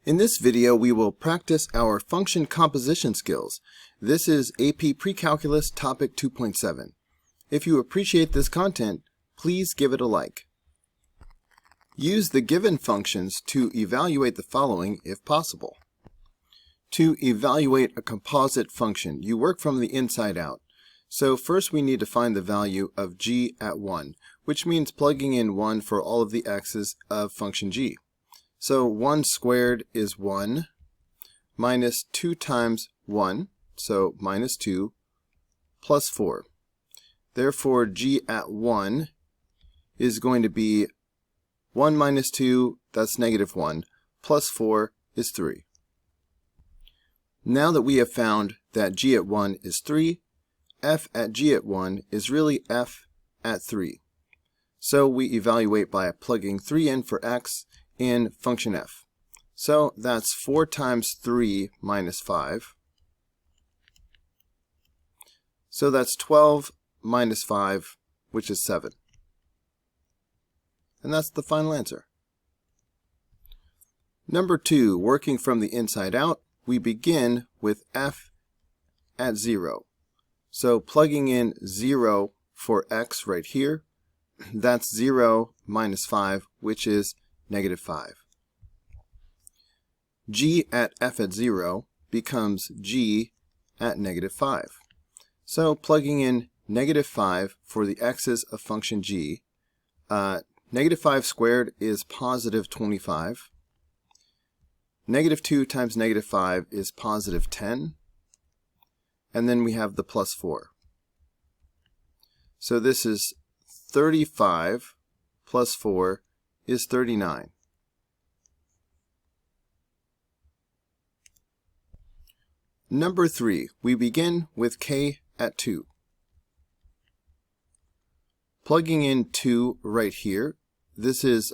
In this video, we will practice our function composition skills. This is AP Precalculus Topic 2.7. If you appreciate this content, please give it a like. Use the given functions to evaluate the following if possible. To evaluate a composite function, you work from the inside out. So first we need to find the value of g at 1, which means plugging in 1 for all of the x's of function g. So 1 squared is 1, minus 2 times 1, so minus 2, plus 4. Therefore, g at 1 is going to be 1 minus 2, that's negative 1, plus 4 is 3. Now that we have found that g at 1 is 3, f at g at 1 is really f at 3. So we evaluate by plugging 3 in for x in function f. So that's 4 times 3 minus 5. So that's 12 minus 5, which is 7. And that's the final answer. Number 2, working from the inside out, we begin with f at 0. So plugging in 0 for x right here, that's 0 minus 5, which is negative 5. G at f at 0 becomes g at negative 5. So plugging in negative 5 for the x's of function g, negative 5 squared is positive 25. Negative 2 times negative 5 is positive 10. And then we have the plus 4. So this is 35 plus 4 is 39. Number 3, we begin with k at 2. Plugging in 2 right here, this is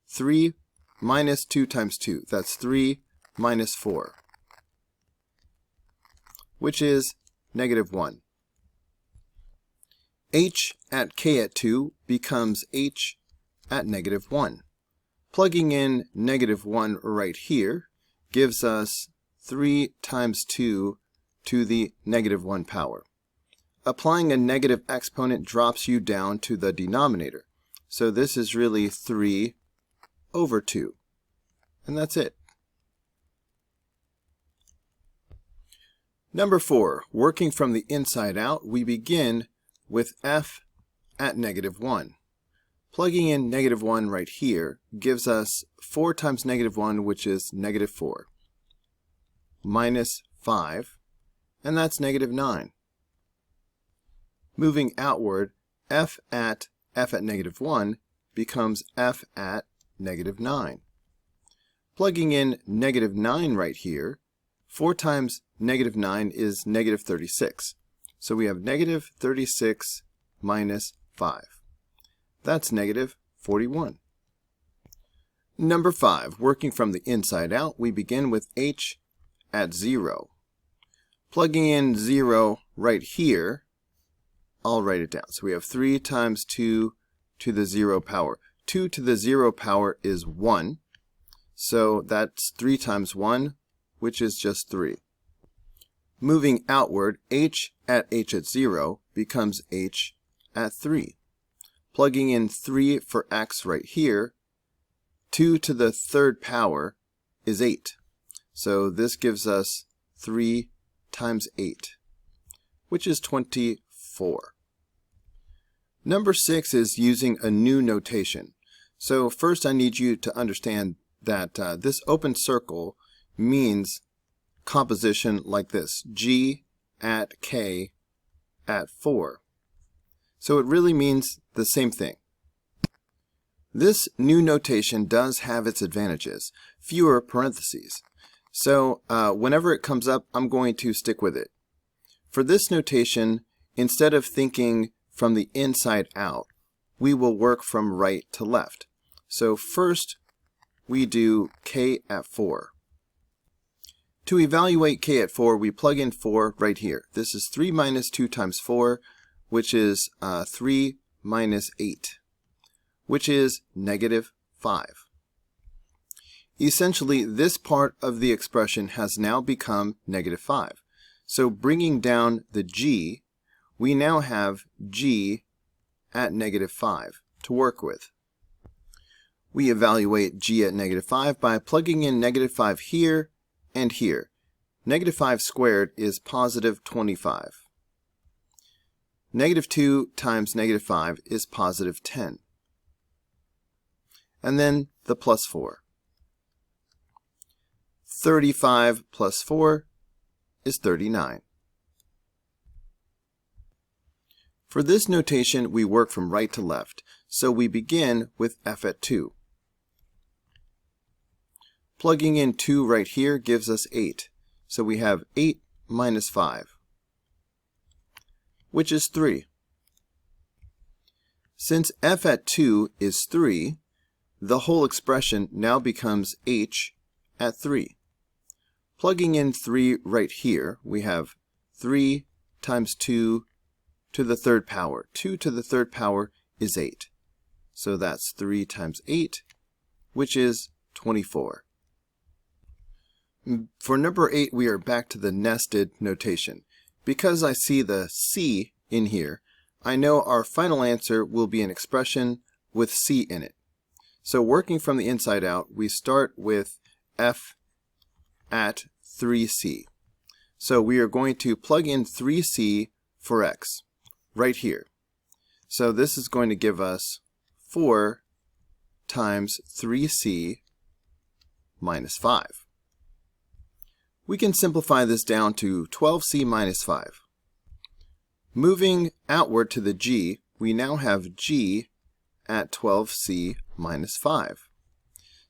3 minus 2 times 2. That's 3 minus 4, which is negative 1. H at k at 2 becomes h at negative 1. Plugging in negative 1 right here gives us 3 times 2 to the negative 1 power. Applying a negative exponent drops you down to the denominator. So this is really 3 over 2. And that's it. Number 4, working from the inside out, we begin with f at negative 1. Plugging in negative 1 right here gives us 4 times negative 1, which is negative 4, minus 5, and that's negative 9. Moving outward, f at negative 1 becomes f at negative 9. Plugging in negative 9 right here, 4 times negative 9 is negative 36. So we have negative 36 minus 5. That's negative 41. Number 5, working from the inside out, we begin with h at 0. Plugging in 0 right here, I'll write it down. So we have 3 times 2 to the 0 power. 2 to the 0 power is 1. So that's 3 times 1, which is just 3. Moving outward, h at 0 becomes h at 3. Plugging in 3 for x right here, 2 to the 3rd power is 8. So this gives us 3 times 8, which is 24. Number 6 is using a new notation. So first I need you to understand that this open circle means composition like this, g at k at 4. So it really means the same thing. This new notation does have its advantages, fewer parentheses. So whenever it comes up, I'm going to stick with it. For this notation, instead of thinking from the inside out, we will work from right to left. So first, we do k at 4. To evaluate k at 4, we plug in 4 right here. This is 3 minus 2 times 4, which is 3 minus 8, which is negative 5. Essentially, this part of the expression has now become negative 5. So bringing down the g, we now have g at negative 5 to work with. We evaluate g at negative 5 by plugging in negative 5 here and here. Negative 5 squared is positive 25. Negative 2 times negative 5 is positive 10. And then the plus 4. 35 plus 4 is 39. For this notation, we work from right to left, so we begin with f at 2. Plugging in 2 right here gives us 8, so we have 8 minus 5, which is 3. Since f at 2 is 3, the whole expression now becomes h at 3. Plugging in 3 right here, we have 3 times 2 to the third power. 2 to the third power is 8. So that's 3 times 8, which is 24. For number 8, we are back to the nested notation. Because I see the c in here, I know our final answer will be an expression with c in it. So working from the inside out, we start with f at 3c. So we are going to plug in 3c for x right here. So this is going to give us 4 times 3c minus 5. We can simplify this down to 12c minus 5. Moving outward to the g, we now have g at 12c minus 5.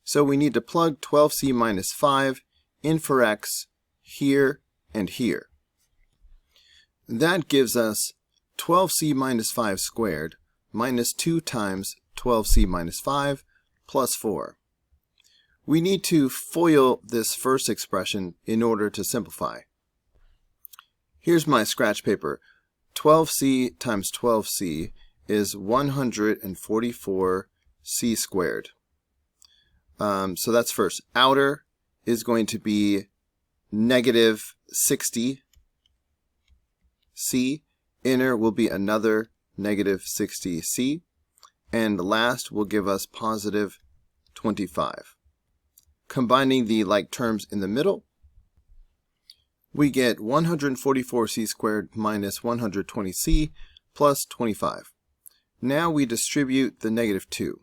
So we need to plug 12c minus 5 in for x here and here. That gives us 12c minus 5 squared minus 2 times 12c minus 5 plus 4. We need to FOIL this first expression in order to simplify. Here's my scratch paper. 12c times 12c is 144c squared. So that's first. Outer is going to be negative 60c. Inner will be another negative 60c. And the last will give us positive 25. Combining the like terms in the middle, we get 144c squared minus 120c plus 25. Now we distribute the negative 2.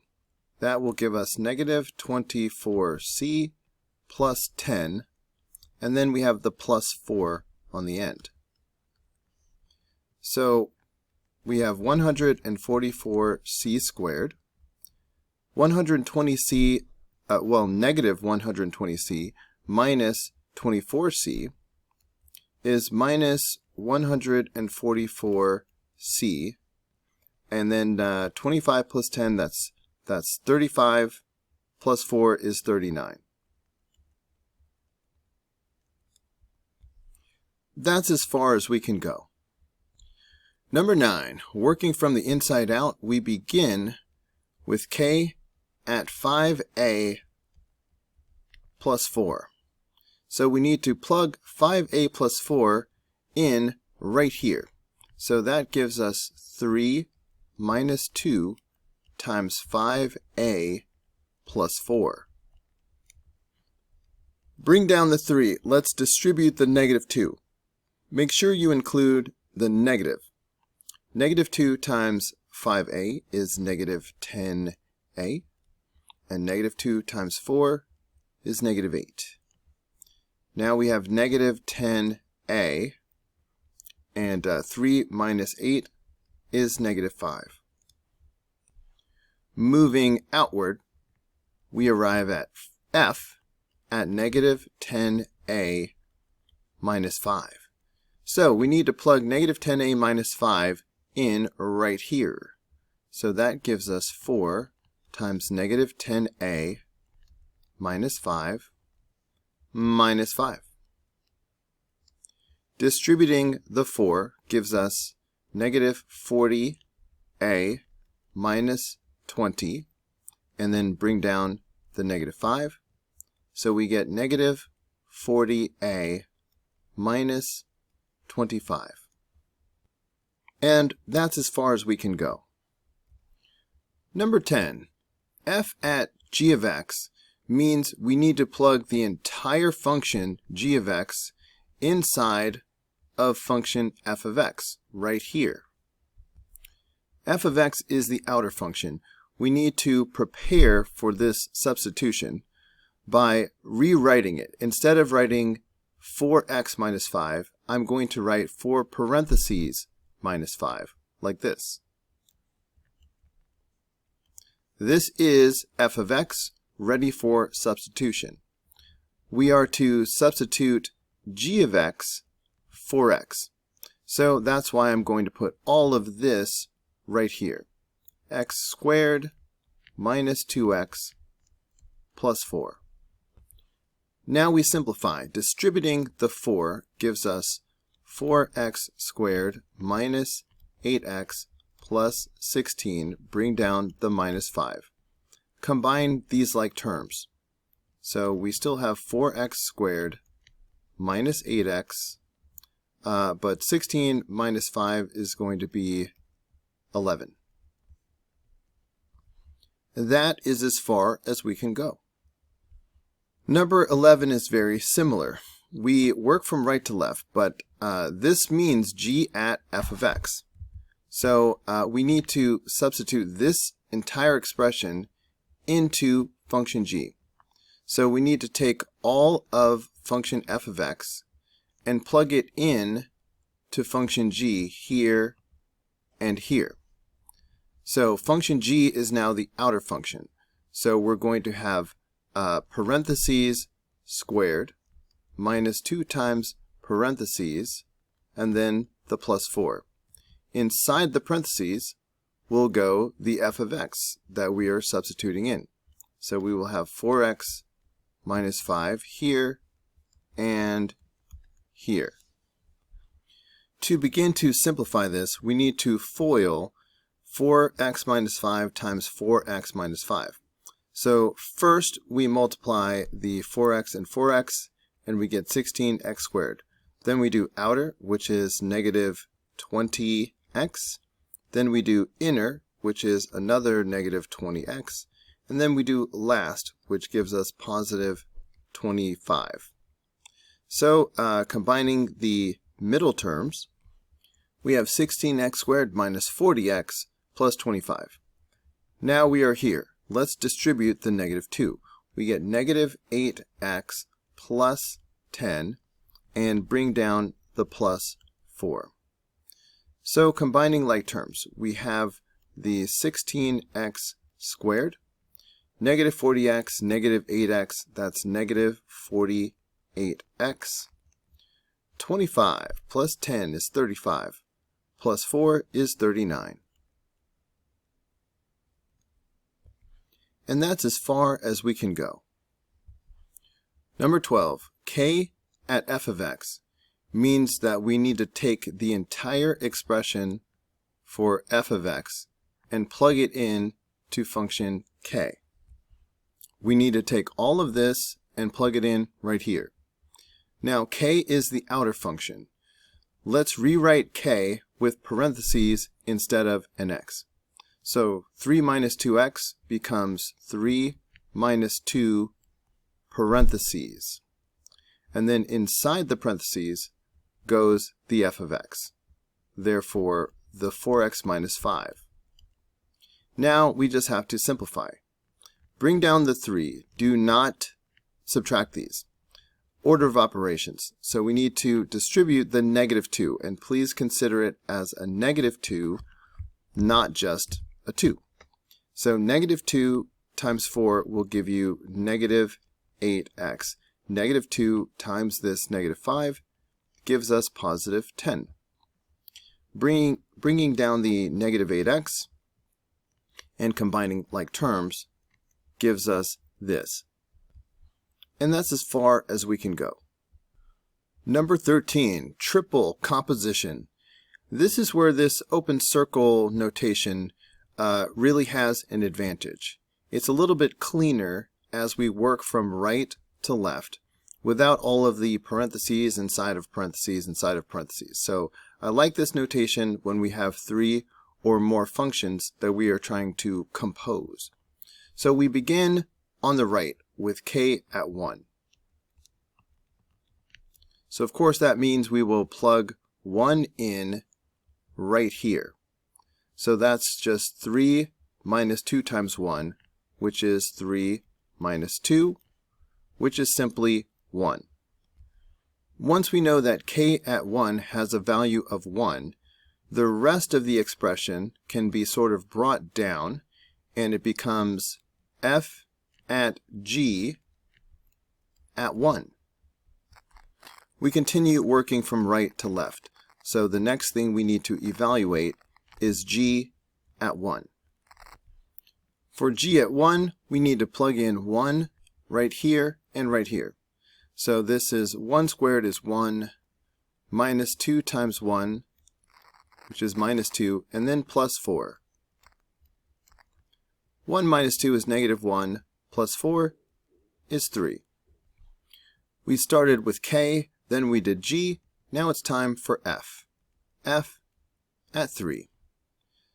That will give us negative 24c plus 10, and then we have the plus 4 on the end. So we have 144c squared, 120c, negative 120c minus 24c is minus 144c, and then 25 plus 10, that's 35, plus 4 is 39. That's as far as we can go. Number 9, working from the inside out, we begin with k at 5a plus 4. So we need to plug 5a plus 4 in right here. So that gives us 3 minus 2 times 5a plus 4. Bring down the 3. Let's distribute the negative 2. Make sure you include the negative. Negative 2 times 5a is negative 10a. And negative 2 times 4 is negative 8. Now we have negative 10a, and 3 minus 8 is negative 5. Moving outward, we arrive at f at negative 10a minus 5. So we need to plug negative 10a minus 5 in right here. So that gives us 4 times negative 10a minus 5 minus 5. Distributing the 4 gives us negative 40a minus 20, and then bring down the negative 5. So we get negative 40a minus 25. And that's as far as we can go. Number 10, f at g of x means we need to plug the entire function g of x inside of function f of x right here. F of x is the outer function. We need to prepare for this substitution by rewriting it. Instead of writing 4x minus 5, I'm going to write 4 parentheses minus 5, like this. This is f of x ready for substitution. We are to substitute g of x for x. So that's why I'm going to put all of this right here. X squared minus 2x plus 4. Now we simplify. Distributing the 4 gives us 4x squared minus 8x plus 16. Bring down the minus 5. Combine these like terms. So we still have 4x squared minus 8x, but 16 minus 5 is going to be 11. That is as far as we can go. Number 11 is very similar. We work from right to left, but this means g at f of x. So we need to substitute this entire expression into function g. So we need to take all of function f of x and plug it in to function g here and here. So function g is now the outer function. So we're going to have parentheses squared minus 2 times parentheses and then the plus 4. Inside the parentheses will go the f of x that we are substituting in. So we will have 4x minus 5 here and here. To begin to simplify this, we need to FOIL 4x minus 5 times 4x minus 5. So first we multiply the 4x and 4x and we get 16x squared. Then we do outer, which is negative 20x. Then we do inner, which is another negative 20x. And then we do last, which gives us positive 25. So combining the middle terms, we have 16x squared minus 40x plus 25. Now we are here. Let's distribute the negative 2. We get negative 8x plus 10 and bring down the plus 4. So combining like terms, we have the 16x squared, negative 40x, negative 8x, that's negative 48x. 25 plus 10 is 35, plus 4 is 39. And that's as far as we can go. Number 12, k at f of x means that we need to take the entire expression for f of x and plug it in to function k. We need to take all of this and plug it in right here. Now k is the outer function. Let's rewrite k with parentheses instead of an x. So 3 minus 2x becomes 3 minus 2 parentheses. And then inside the parentheses goes the f of x. Therefore, the 4x minus 5. Now we just have to simplify. Bring down the 3. Do not subtract these. Order of operations. So we need to distribute the negative 2. And please consider it as a negative 2, not just a 2. So negative 2 times 4 will give you negative 8x. Negative 2 times this negative 5 gives us positive 10. Bringing down the negative 8x and combining like terms gives us this. And that's as far as we can go. Number 13, triple composition. This is where this open circle notation really has an advantage. It's a little bit cleaner as we work from right to left without all of the parentheses inside of parentheses inside of parentheses. So I like this notation when we have 3 or more functions that we are trying to compose. So we begin on the right with k at 1. So of course that means we will plug 1 in right here. So that's just 3 minus 2 times 1, which is 3 minus 2, which is simply 1. Once we know that k at 1 has a value of 1, the rest of the expression can be sort of brought down, and it becomes f at g at 1. We continue working from right to left. So the next thing we need to evaluate is g at 1. For g at 1, we need to plug in 1 right here and right here. So this is 1 squared is 1, minus 2 times 1, which is minus 2, and then plus 4. 1 minus 2 is negative 1, plus 4 is 3. We started with k, then we did g, now it's time for f. F at 3.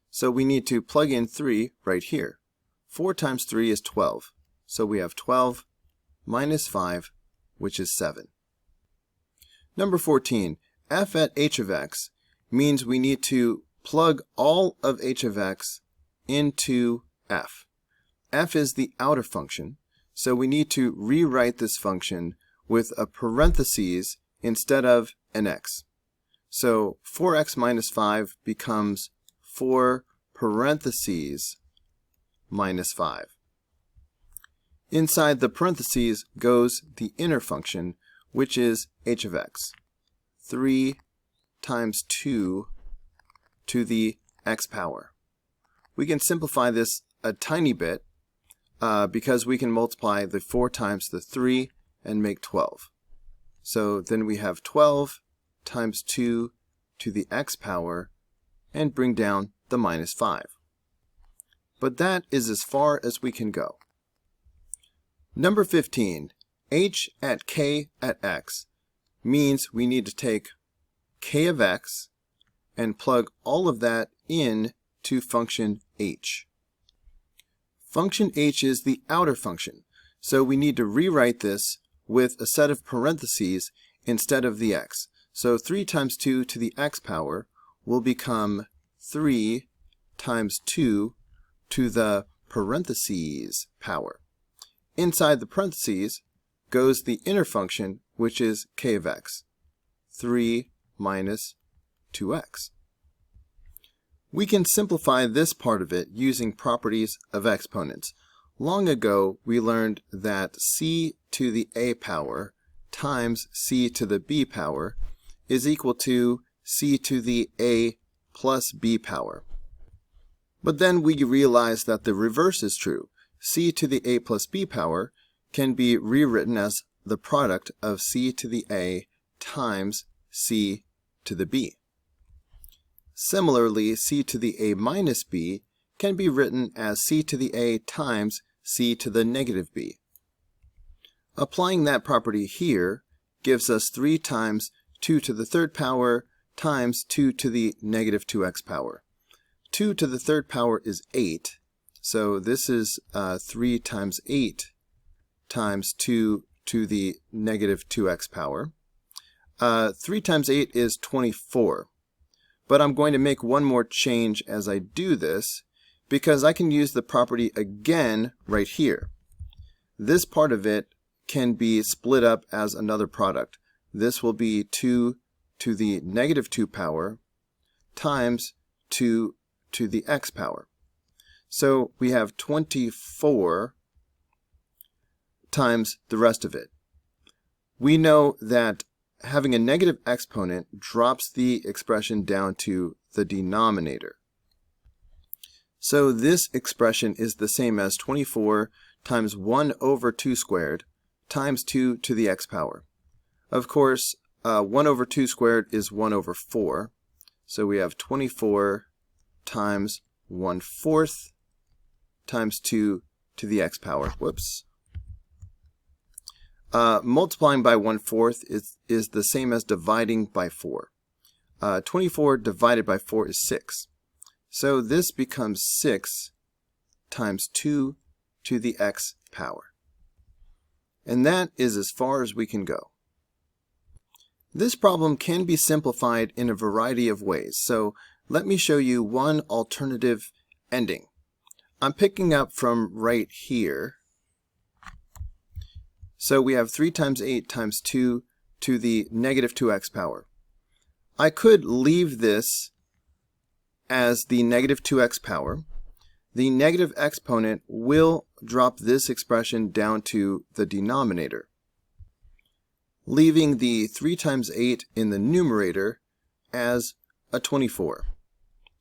So we need to plug in 3 right here. 4 times 3 is 12. So we have 12 minus 5, which is 7. Number 14, f at h of x means we need to plug all of h of x into f. F is the outer function, so we need to rewrite this function with a parentheses instead of an x. So 4x minus 5 becomes 4 parentheses minus 5. Inside the parentheses goes the inner function, which is h of x. 3 times 2 to the x power. We can simplify this a tiny bit because we can multiply the 4 times the 3 and make 12. So then we have 12 times 2 to the x power and bring down the minus 5. But that is as far as we can go. Number 15, h at k at x means we need to take k of x and plug all of that in to function h. Function h is the outer function, so we need to rewrite this with a set of parentheses instead of the x. So 3 times 2 to the x power will become 3 times 2 to the parentheses power. Inside the parentheses goes the inner function, which is k of x, 3 minus 2x. We can simplify this part of it using properties of exponents. Long ago, we learned that c to the a power times c to the b power is equal to c to the a plus b power. But then we realized that the reverse is true. C to the a plus b power can be rewritten as the product of c to the a times c to the b. Similarly, c to the a minus b can be written as c to the a times c to the negative b. Applying that property here gives us 3 times 2 to the third power times 2 to the negative 2x power. 2 to the third power is 8, so this is 3 times 8 times 2 to the negative 2x power. 3 times 8 is 24. But I'm going to make one more change as I do this, because I can use the property again right here. This part of it can be split up as another product. This will be 2 to the negative 2 power times 2 to the x power. So we have 24 times the rest of it. We know that having a negative exponent drops the expression down to the denominator. So this expression is the same as 24 times 1 over 2 squared times 2 to the x power. Of course, 1 over 2 squared is 1 over 4. So we have 24 times 1/4 times 2 to the x power. Whoops. multiplying by 1/4 is the same as dividing by 4. 24 divided by 4 is 6. So this becomes 6 times 2 to the x power. And that is as far as we can go. This problem can be simplified in a variety of ways. So let me show you one alternative ending. I'm picking up from right here. So we have 3 times 8 times 2 to the negative 2x power. I could leave this as the negative 2x power. The negative exponent will drop this expression down to the denominator, leaving the 3 times 8 in the numerator as a 24.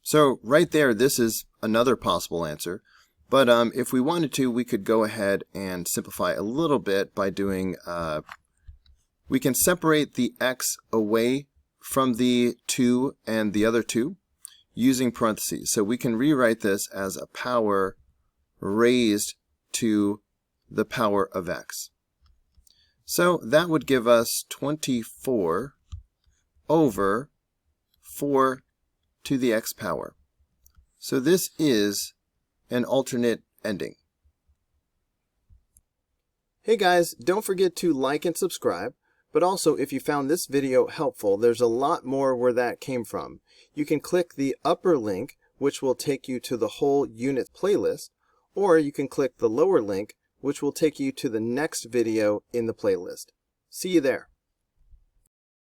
So right there, this is another possible answer. But if we wanted to, we could go ahead and simplify a little bit by doing, we can separate the x away from the 2 and the other 2 using parentheses. So we can rewrite this as a power raised to the power of x. So that would give us 24 over 4 to the x power. So this is an alternate ending. Hey guys, don't forget to like and subscribe. But also, if you found this video helpful, there's a lot more where that came from. You can click the upper link, which will take you to the whole unit playlist, or you can click the lower link, which will take you to the next video in the playlist. See you there.